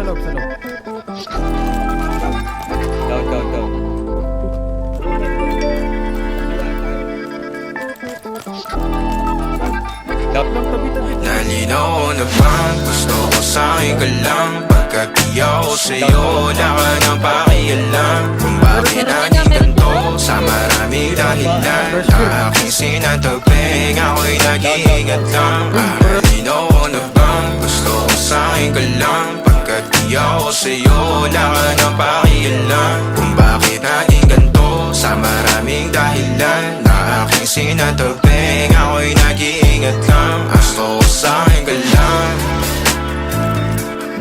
loob. Down. Nalinaw na bang gusto ko sa'yo ka lang? Pagkat di ako sa'yo, wala ka nang pakialam. Kung bakit naging ganito sa maraming dahilan na aking sinatagping, ako'y nag-iingat lang. Nalinaw na bang gusto ko sa'yo ka lang? Pagkat di ako sa'yo, wala ka nang pakialam. Kung bakit naging ganito sa maraming dahilan na aking sinatagping, ako'y nag-iingat lang. Gusto ko sa'yo ka lang,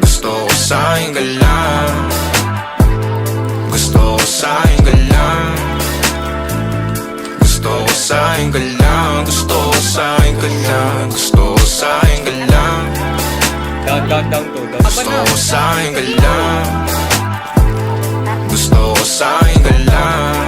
gusto ko sa'yo ka lang, gusto ko sa'yo ka lang, gusto ko sa'yo ka lang, gusto ko sa'yo ka lang, gusto ko sa'yo ka lang, Down. gusto ko sa'yo ka lang, gusto ko sa'yo ka lang,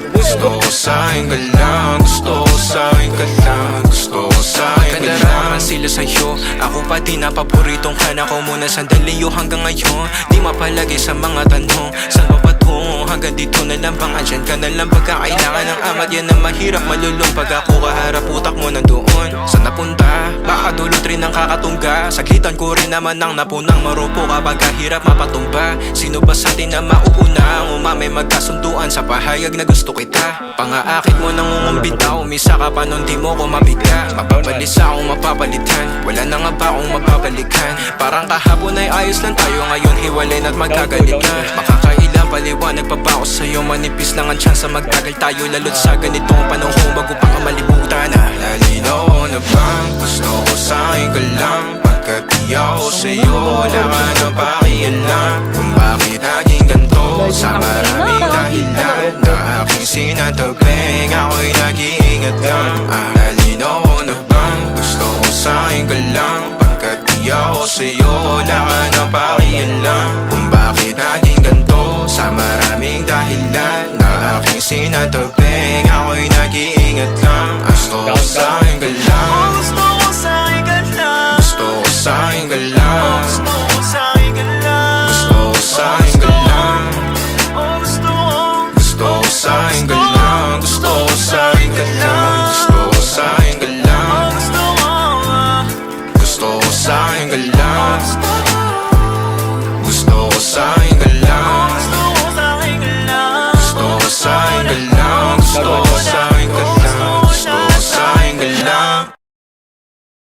gusto ko sa'yo ka lang, gusto ko sa'yo ka lang, gusto ko sa'yo ka lang. Sila sa'yo, ako pa din na paboritong ka na ko muna sandali yo hanggang ngayon. Di mapalagi sa mga tanong, saan ba patungo? Hanggang dito na lang bang andyan ka na lang pagkakailangan ng amat? Yan ang mahirap malulong pag ako kaharap utak mo nandoon. Saan napunta? Baka dulot rin ang kakatungga. Saglitan ko rin naman ang napunang marupo kapag kahirap mapatumba. Sino ba sa atin na mauuna ang umamay magkasunduan sa pahayag na gusto kita? Pangaakit mo nang umumbita, umisa ka pa nun di mo ko mabiga. Mapapalis akong mapapalitan, wala na nga ba akong mapapalikan? Parang kahapon ay ayos lang tayo, ngayon hiwalay na't magkagalit na. Makakailang paliwanag pa ba ako sa'yo? Manipis lang ang tsansa magtagal tayo, lalo't sa ganitong panahon bago pa ka malibutan na. Nalinaw na bang gusto ko sa'yo ka lang? Pagkat di ako sa'yo, wala ka nang pakialam. Kung bakit naging ganito sa maraming dahilan na aking sinatagping, ako'y nag-iingat lang. Nalinaw na bang gusto ko sa'yo ka lang? Pagkat di ako sa'yo, wala ka nang pakialam. Kung bakit naging ganito sa maraming dahilan na aking sinatagping, ako'y nag-iingat lang. Gusto ko sa'yo ka lang, gusto ko sa'yo ka lang, gusto ko sa'yo ka lang, gusto ko sa'yo ka lang, gusto ko sa'yo ka lang, gusto ko sa'yo ka lang, gusto ko sa'yo ka lang, gusto ko sa'yo ka lang, gusto ko sa'yo ka lang, gusto ko sa'yo ka lang, gusto ko sa'yo ka lang, gusto ko